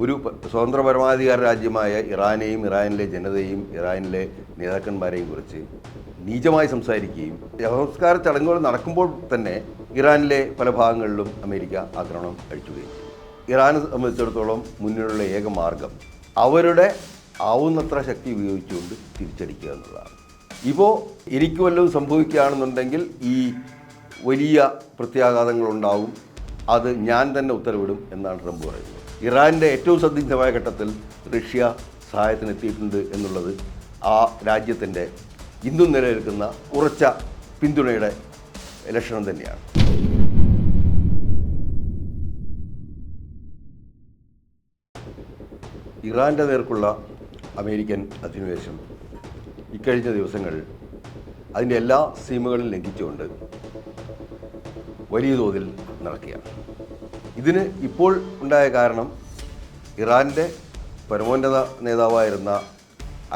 ഒരു സ്വതന്ത്ര പരമാധികാര രാജ്യമായ ഇറാനെയും ഇറാനിലെ ജനതയും ഇറാനിലെ നേതാക്കന്മാരെയും കുറിച്ച് നീചമായി സംസാരിക്കുകയും സംസ്കാര ചടങ്ങുകൾ നടക്കുമ്പോൾ തന്നെ ഇറാനിലെ പല ഭാഗങ്ങളിലും അമേരിക്ക ആക്രമണം അഴിച്ചുകയും ചെയ്തു. ഇറാനെ സംബന്ധിച്ചിടത്തോളം മുന്നിലുള്ള ഏക മാർഗം അവരുടെ ആവുന്നത്ര ശക്തി ഉപയോഗിച്ചുകൊണ്ട് തിരിച്ചടിക്കുക എന്നുള്ളതാണ്. ഇപ്പോൾ എനിക്ക് വല്ലതും സംഭവിക്കുകയാണെന്നുണ്ടെങ്കിൽ ഈ വലിയ പ്രത്യാഘാതങ്ങളുണ്ടാവും, അത് ഞാൻ തന്നെ ഉത്തരവിടും എന്നാണ് ട്രംപ് പറയുന്നത്. ഇറാൻ്റെ ഏറ്റവും സന്ദിഗ്ധമായ ഘട്ടത്തിൽ റഷ്യ സഹായത്തിനെത്തിയിട്ടുണ്ട് എന്നുള്ളത് ആ രാജ്യത്തിൻ്റെ ഇന്നും നിലനിൽക്കുന്ന ഉറച്ച പിന്തുണയുടെ ലക്ഷണം തന്നെയാണ്. ഇറാൻ്റെ നേർക്കുള്ള അമേരിക്കൻ അധിനിവേശം ഇക്കഴിഞ്ഞ ദിവസങ്ങളിൽ അതിൻ്റെ എല്ലാ സീമകളും ലംഘിച്ചുകൊണ്ട് വലിയ തോതിൽ നടക്കുകയാണ്. ഇതിന് ഇപ്പോൾ ഉണ്ടായ കാരണം ഇറാൻ്റെ പരമോന്നത നേതാവായിരുന്ന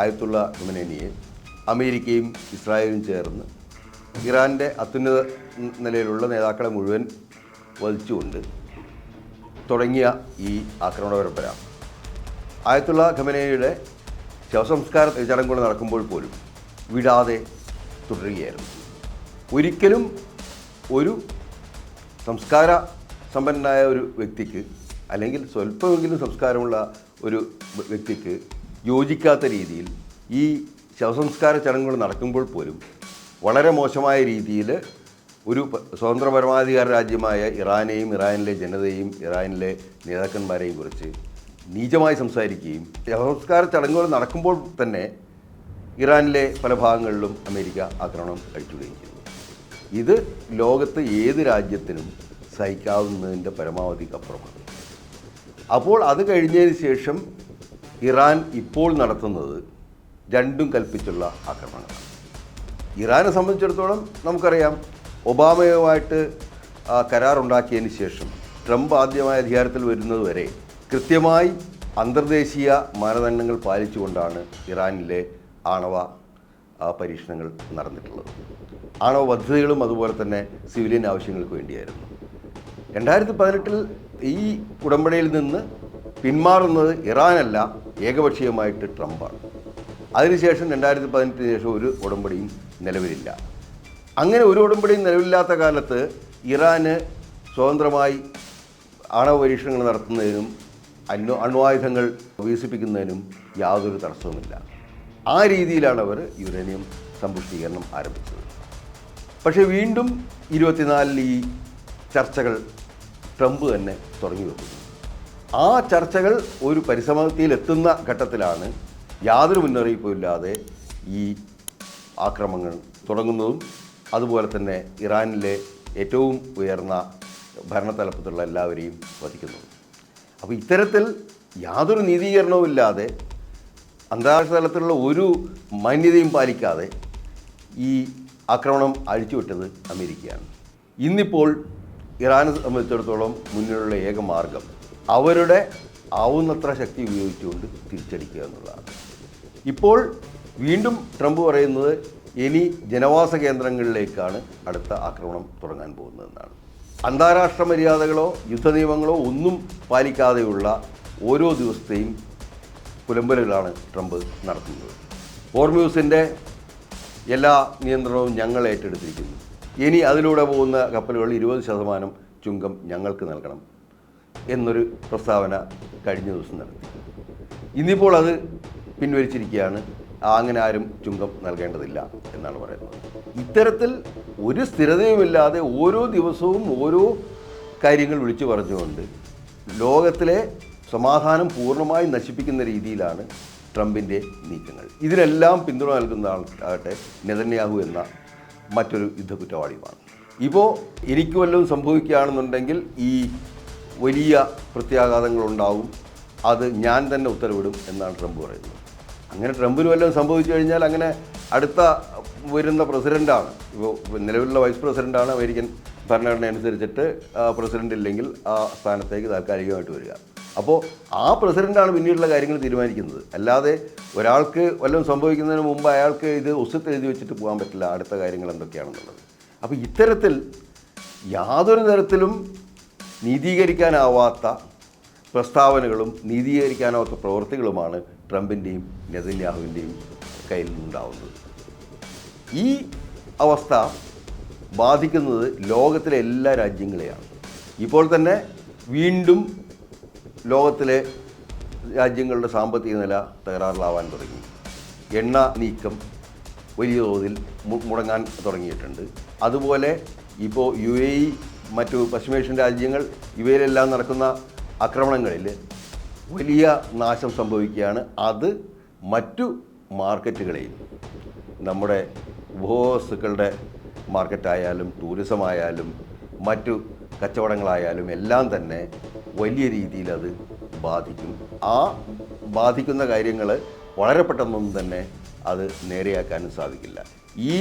ആയത്തുള്ള ഖമനേനിയെ അമേരിക്കയും ഇസ്രായേലും ചേർന്ന് ഇറാൻ്റെ അത്യുന്നത നിലയിലുള്ള നേതാക്കളെ മുഴുവൻ വധിച്ചുകൊണ്ട് തുടങ്ങിയ ഈ ആക്രമണ പരമ്പര ആയത്തുള്ള ഖമനേനിയുടെ ശവസംസ്കാര ചടങ്ങുകൾ നടക്കുമ്പോൾ പോലും വിടാതെ തുടരുകയായിരുന്നു. ഒരിക്കലും ഒരു സംസ്കാര സമ്പന്നനായ ഒരു വ്യക്തിക്ക്, അല്ലെങ്കിൽ സ്വല്പമെങ്കിലും സംസ്കാരമുള്ള ഒരു വ്യക്തിക്ക് യോജിക്കാത്ത രീതിയിൽ ഈ ശവസംസ്കാര ചടങ്ങുകൾ നടക്കുമ്പോൾ പോലും വളരെ മോശമായ രീതിയിൽ ഒരു സ്വതന്ത്ര പരമാധികാര രാജ്യമായ ഇറാനെയും ഇറാനിലെ ജനതയും ഇറാനിലെ നേതാക്കന്മാരെയും കുറിച്ച് നീചമായി സംസാരിക്കുകയും ശവസംസ്കാര ചടങ്ങുകൾ നടക്കുമ്പോൾ തന്നെ ഇറാനിലെ പല ഭാഗങ്ങളിലും അമേരിക്ക ആക്രമണം അഴിച്ചുകയും ചെയ്തു. ഇത് ലോകത്ത് ഏത് രാജ്യത്തിനും സഹിക്കാവുന്നതിൻ്റെ പരമാവധിക്കപ്പുറമാണ്. അപ്പോൾ അത് കഴിഞ്ഞതിന് ശേഷം ഇറാൻ ഇപ്പോൾ നടത്തുന്നത് രണ്ടും കൽപ്പിച്ചുള്ള ആക്രമണങ്ങളാണ്. ഇറാനെ സംബന്ധിച്ചിടത്തോളം നമുക്കറിയാം, ഒബാമയുമായിട്ട് കരാറുണ്ടാക്കിയതിന് ശേഷം ട്രംപ് ആദ്യമായി അധികാരത്തിൽ വരുന്നതുവരെ കൃത്യമായി അന്തർദേശീയ മാനദണ്ഡങ്ങൾ പാലിച്ചുകൊണ്ടാണ് ഇറാനിലെ ആണവ പരീക്ഷണങ്ങൾ നടന്നിട്ടുള്ളത്. ആണവ പദ്ധതികളും അതുപോലെ തന്നെ സിവിലിയൻ ആവശ്യങ്ങൾക്ക് വേണ്ടിയായിരുന്നു. 2018 ഈ ഉടമ്പടിയിൽ നിന്ന് പിന്മാറുന്നത് ഇറാനല്ല, ഏകപക്ഷീയമായിട്ട് ട്രംപാണ്. അതിനുശേഷം 2018 ശേഷം ഒരു ഉടമ്പടിയും നിലവിലില്ല. അങ്ങനെ ഒരു ഉടമ്പടിയും നിലവിലില്ലാത്ത കാലത്ത് ഇറാന് സ്വതന്ത്രമായി ആണവ പരീക്ഷണങ്ങൾ നടത്തുന്നതിനും അണ്വായുധങ്ങൾ വികസിപ്പിക്കുന്നതിനും യാതൊരു തടസ്സവുമില്ല. ആ രീതിയിലാണ് അവർ യുറേനിയം സമ്പുഷ്ടീകരണം ആരംഭിച്ചത്. പക്ഷേ വീണ്ടും 24 ഈ ചർച്ചകൾ ട്രംപ് തന്നെ തുടങ്ങി വെക്കുന്നു. ആ ചർച്ചകൾ ഒരു പരിസമാപ്തിയിലെത്തുന്ന ഘട്ടത്തിലാണ് യാതൊരു മുന്നറിയിപ്പും ഇല്ലാതെ ഈ ആക്രമണങ്ങൾ തുടങ്ങുന്നതും അതുപോലെ തന്നെ ഇറാനിലെ ഏറ്റവും ഉയർന്ന ഭരണതലപ്പത്തുള്ള എല്ലാവരെയും വധിക്കുന്നതും. അപ്പോൾ ഇത്തരത്തിൽ യാതൊരു നീതീകരണവും ഇല്ലാതെ, അന്താരാഷ്ട്ര തലത്തിലുള്ള ഒരു മാന്യതയും പാലിക്കാതെ ഈ ആക്രമണം അഴിച്ചുവിട്ടത് അമേരിക്കയാണ്. ഇന്നിപ്പോൾ ഇറാനെ സംബന്ധിച്ചിടത്തോളം മുന്നിലുള്ള ഏക മാർഗം അവരുടെ ആവുന്നത്ര ശക്തി ഉപയോഗിച്ചുകൊണ്ട് തിരിച്ചടിക്കുക എന്നുള്ളതാണ്. ഇപ്പോൾ വീണ്ടും ട്രംപ് പറയുന്നത് ഇനി ജനവാസ കേന്ദ്രങ്ങളിലേക്കാണ് അടുത്ത ആക്രമണം തുടങ്ങാൻ പോകുന്നതെന്നാണ്. അന്താരാഷ്ട്ര മര്യാദകളോ യുദ്ധനിയമങ്ങളോ ഒന്നും പാലിക്കാതെയുള്ള ഓരോ ദിവസത്തെയും പുലമ്പലുകളാണ് ട്രംപ് നടത്തുന്നത്. ഹോർമ്യൂസിൻ്റെ എല്ലാ നിയന്ത്രണവും ഞങ്ങൾ ഏറ്റെടുത്തിരിക്കുന്നു. ഇനി അതിലൂടെ പോകുന്ന കപ്പലുകൾ 20% ചുങ്കം ഞങ്ങൾക്ക് നൽകണം എന്നൊരു പ്രസ്താവന കഴിഞ്ഞ ദിവസം നടത്തി. ഇന്നിപ്പോൾ അത് പിൻവലിച്ചിരിക്കുകയാണ്. അങ്ങനെ ആരും ചുങ്കം നൽകേണ്ടതില്ല എന്നാണ് പറയുന്നത്. ഇത്തരത്തിൽ ഒരു സ്ഥിരതയുമില്ലാതെ ഓരോ ദിവസവും ഓരോ കാര്യങ്ങൾ വിളിച്ചു പറഞ്ഞുകൊണ്ട് ലോകത്തിലെ സമാധാനം പൂർണ്ണമായി നശിപ്പിക്കുന്ന രീതിയിലാണ് ട്രംപിൻ്റെ നീക്കങ്ങൾ. ഇതിനെല്ലാം പിന്തുണ നൽകുന്ന ആകട്ടെ നെതന്യാഹു എന്ന മറ്റൊരു യുദ്ധ കുറ്റവാളിയുമാണ്. ഇപ്പോൾ എനിക്ക് വല്ലതും സംഭവിക്കുകയാണെന്നുണ്ടെങ്കിൽ ഈ വലിയ പ്രത്യാഘാതങ്ങളുണ്ടാവും, അത് ഞാൻ തന്നെ ഉത്തരവിടും എന്നാണ് ട്രംപ് പറയുന്നത്. അങ്ങനെ ട്രംപിന് വല്ലതും സംഭവിച്ചു കഴിഞ്ഞാൽ അങ്ങനെ അടുത്ത വരുന്ന പ്രസിഡൻ്റാണ്, ഇപ്പോൾ നിലവിലുള്ള വൈസ് പ്രസിഡൻ്റാണ് അമേരിക്കൻ ഭരണഘടന അനുസരിച്ചിട്ട് പ്രസിഡൻ്റ് ഇല്ലെങ്കിൽ ആ സ്ഥാനത്തേക്ക് താൽക്കാലികമായിട്ട് വരിക. അപ്പോൾ ആ പ്രസിഡൻ്റാണ് പിന്നീടുള്ള കാര്യങ്ങൾ തീരുമാനിക്കുന്നത്. അല്ലാതെ ഒരാൾക്ക് വല്ലതും സംഭവിക്കുന്നതിന് മുമ്പ് അയാൾക്ക് ഇത് ഒസ്യത്ത് എഴുതി വെച്ചിട്ട് പോകാൻ പറ്റില്ല അടുത്ത കാര്യങ്ങൾ എന്തൊക്കെയാണെന്നുള്ളത്. അപ്പോൾ ഇത്തരത്തിൽ യാതൊരു തരത്തിലും നീതീകരിക്കാനാവാത്ത പ്രസ്താവനകളും നീതീകരിക്കാനാവാത്ത പ്രവൃത്തികളുമാണ് ട്രംപിൻ്റെയും നെതന്യാഹുവിൻ്റെയും കയ്യിൽ നിന്നുണ്ടാവുന്നത്. ഈ അവസ്ഥ ബാധിക്കുന്നത് ലോകത്തിലെ എല്ലാ രാജ്യങ്ങളെയാണ്. ഇപ്പോൾ തന്നെ വീണ്ടും ലോകത്തിലെ രാജ്യങ്ങളുടെ സാമ്പത്തിക നില തകരാറിലാവാൻ തുടങ്ങി. എണ്ണ നീക്കം വലിയ തോതിൽ മുടങ്ങാൻ തുടങ്ങിയിട്ടുണ്ട്. അതുപോലെ ഇപ്പോൾ UAE, മറ്റു പശ്ചിമേഷ്യൻ രാജ്യങ്ങൾ, ഇവയിലെല്ലാം നടക്കുന്ന ആക്രമണങ്ങളിൽ വലിയ നാശം സംഭവിക്കുകയാണ്. അത് മറ്റു മാർക്കറ്റുകളെയും, നമ്മുടെ ഉപഭോക്തൃക്കളുടെ മാർക്കറ്റായാലും ടൂറിസമായാലും മറ്റു കച്ചവടങ്ങളായാലും എല്ലാം തന്നെ വലിയ രീതിയിൽ അത് ബാധിക്കും. ആ ബാധിക്കുന്ന കാര്യങ്ങൾ വളരെ പെട്ടെന്നൊന്നും തന്നെ അത് നേരെയാക്കാനും സാധിക്കില്ല. ഈ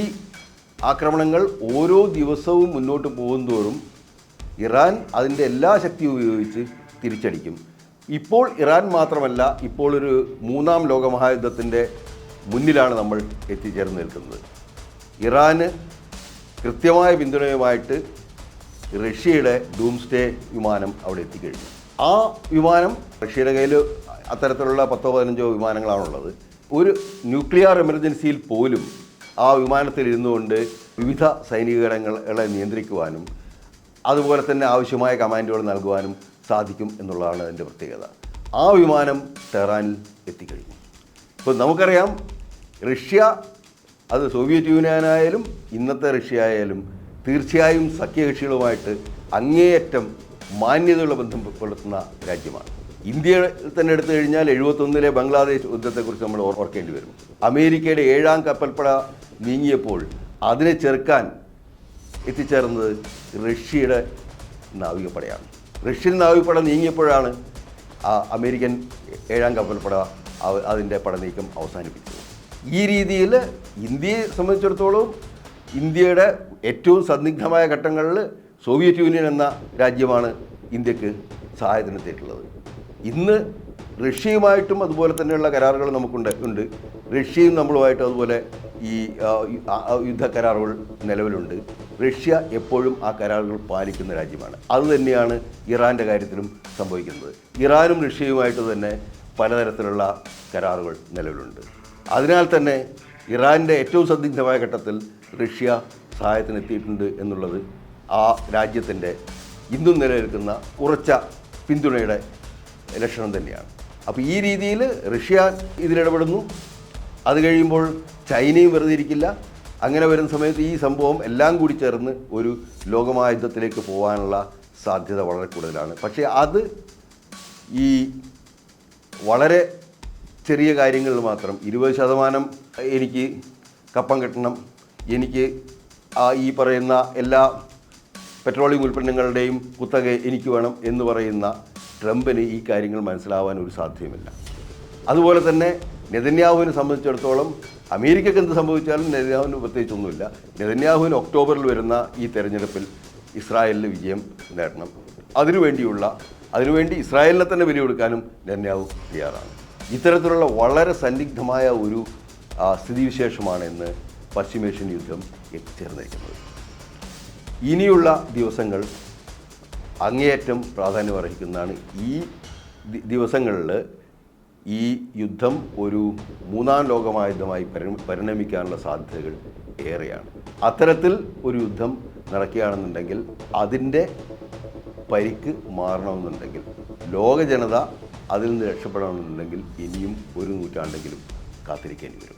ആക്രമണങ്ങൾ ഓരോ ദിവസവും മുന്നോട്ട് പോകുന്തോറും ഇറാൻ അതിൻ്റെ എല്ലാ ശക്തിയും ഉപയോഗിച്ച് തിരിച്ചടിക്കും. ഇപ്പോൾ ഇറാൻ മാത്രമല്ല, ഇപ്പോൾ ഒരു മൂന്നാം ലോകമഹായുദ്ധത്തിൻ്റെ മുന്നിലാണ് നമ്മൾ എത്തിച്ചേർന്ന് നിൽക്കുന്നത്. ഇറാന് കൃത്യമായ പിന്തുണയുമായിട്ട് റഷ്യയുടെ ഡൂംസ്ഡേ വിമാനം അവിടെ എത്തിക്കഴിഞ്ഞു. ആ വിമാനം, റഷ്യയുടെ കയ്യിൽ അത്തരത്തിലുള്ള 10-15 വിമാനങ്ങളാണുള്ളത്. ഒരു ന്യൂക്ലിയർ എമർജൻസിയിൽ പോലും ആ വിമാനത്തിൽ ഇരുന്നുകൊണ്ട് വിവിധ സൈനിക ഘടകങ്ങളെ നിയന്ത്രിക്കുവാനും അതുപോലെ തന്നെ ആവശ്യമായ കമാൻഡുകൾ നൽകുവാനും സാധിക്കും എന്നുള്ളതാണ് അതിൻ്റെ പ്രത്യേകത. ആ വിമാനം ടെഹ്റാനിൽ എത്തിക്കഴിഞ്ഞു. ഇപ്പോൾ നമുക്കറിയാം, റഷ്യ, അത് സോവിയറ്റ് യൂണിയനായാലും ഇന്നത്തെ റഷ്യ ആയാലും തീർച്ചയായും സഖ്യകക്ഷികളുമായിട്ട് അങ്ങേയറ്റം മാന്യതയുള്ള ബന്ധം പുലർത്തുന്ന രാജ്യമാണ്. ഇന്ത്യയിൽ തന്നെ എടുത്തു കഴിഞ്ഞാൽ 71-ലെ ബംഗ്ലാദേശ് യുദ്ധത്തെക്കുറിച്ച് നമ്മൾ ഓർക്കേണ്ടി വരും. അമേരിക്കയുടെ 7ാം കപ്പൽപ്പട നീങ്ങിയപ്പോൾ അതിനെ ചെറുക്കാൻ എത്തിച്ചേർന്നത് റഷ്യയുടെ നാവികപ്പടയാണ്. റഷ്യൻ നാവികപ്പട നീങ്ങിയപ്പോഴാണ് അമേരിക്കൻ 7ാം കപ്പൽപ്പട അതിൻ്റെ പടനീക്കം അവസാനിപ്പിച്ചത്. ഈ രീതിയിൽ ഇന്ത്യയെ സംബന്ധിച്ചിടത്തോളം ഇന്ത്യയുടെ ഏറ്റവും സന്ദിഗ്ധമായ ഘട്ടങ്ങളിൽ സോവിയറ്റ് യൂണിയൻ എന്ന രാജ്യമാണ് ഇന്ത്യക്ക് സഹായത്തിനെത്തിയിട്ടുള്ളത്. ഇന്ന് റഷ്യയുമായിട്ടും അതുപോലെ തന്നെയുള്ള കരാറുകൾ ഉണ്ട്. റഷ്യയും നമ്മളുമായിട്ടും അതുപോലെ ഈ യുദ്ധ കരാറുകൾ നിലവിലുണ്ട്. റഷ്യ എപ്പോഴും ആ കരാറുകൾ പാലിക്കുന്ന രാജ്യമാണ്. അതുതന്നെയാണ് ഇറാൻ്റെ കാര്യത്തിലും സംഭവിക്കുന്നത്. ഇറാനും റഷ്യയുമായിട്ട് തന്നെ പലതരത്തിലുള്ള കരാറുകൾ നിലവിലുണ്ട്. അതിനാൽ തന്നെ ഇറാൻ്റെ ഏറ്റവും സന്ദിഗ്ധമായ ഘട്ടത്തിൽ റഷ്യ സഹായത്തിനെത്തിയിട്ടുണ്ട് എന്നുള്ളത് ആ രാജ്യത്തിൻ്റെ ഇന്നും നിലനിൽക്കുന്ന ഉറച്ച പിന്തുണയുടെ ലക്ഷണം തന്നെയാണ്. അപ്പോൾ ഈ രീതിയിൽ റഷ്യ ഇതിലിടപെടുന്നു. അത് കഴിയുമ്പോൾ ചൈനയും വെറുതെ ഇരിക്കില്ല. അങ്ങനെ വരുന്ന സമയത്ത് ഈ സംഭവം എല്ലാം കൂടി ചേർന്ന് ഒരു ലോകമഹായുദ്ധത്തിലേക്ക് പോകാനുള്ള സാധ്യത വളരെ കൂടുതലാണ്. പക്ഷേ അത് ഈ വളരെ ചെറിയ കാര്യങ്ങളിൽ മാത്രം 20% എനിക്ക് കപ്പം കിട്ടണം, എനിക്ക് ഈ പറയുന്ന എല്ലാ പെട്രോളിയം ഉൽപ്പന്നങ്ങളുടെയും കുത്തക എനിക്ക് വേണം എന്ന് പറയുന്ന ട്രംപിന് ഈ കാര്യങ്ങൾ മനസ്സിലാവാൻ ഒരു സാധ്യതയുമില്ല. അതുപോലെ തന്നെ നെതന്യാഹുവിനെ സംബന്ധിച്ചിടത്തോളം അമേരിക്കയ്ക്ക് എന്ത് സംഭവിച്ചാലും നെതന്യാഹുവിന് പ്രത്യേകിച്ചൊന്നുമില്ല. നെതന്യാഹുവിന് ഒക്ടോബറിൽ വരുന്ന ഈ തെരഞ്ഞെടുപ്പിൽ ഇസ്രായേലിൽ വിജയം നേടണം. അതിനുവേണ്ടി ഇസ്രായേലിനെ തന്നെ ബലികൊടുക്കാനും നെതന്യാഹു തയ്യാറാണ്. ഇത്തരത്തിലുള്ള വളരെ സന്നിഗ്ധമായ ഒരു സ്ഥിതിവിശേഷമാണ് ഇന്ന് പശ്ചിമേഷ്യൻ യുദ്ധം എത്തിച്ചേർന്നിരിക്കുന്നത്. ഇനിയുള്ള ദിവസങ്ങൾ അങ്ങേയറ്റം പ്രാധാന്യമർഹിക്കുന്നതാണ്. ഈ ദിവസങ്ങളിൽ ഈ യുദ്ധം ഒരു മൂന്നാം ലോകമഹായുദ്ധമായി പരിണമിക്കാനുള്ള സാധ്യതകൾ ഏറെയാണ്. അത്തരത്തിൽ ഒരു യുദ്ധം നടക്കുകയാണെന്നുണ്ടെങ്കിൽ അതിൻ്റെ പരിക്ക് മാറണമെന്നുണ്ടെങ്കിൽ, ലോക ജനത അതിൽ നിന്ന് രക്ഷപ്പെടണമെന്നുണ്ടെങ്കിൽ ഇനിയും 1 നൂറ്റാണ്ടെങ്കിലും കാത്തിരിക്കേണ്ടി വരും.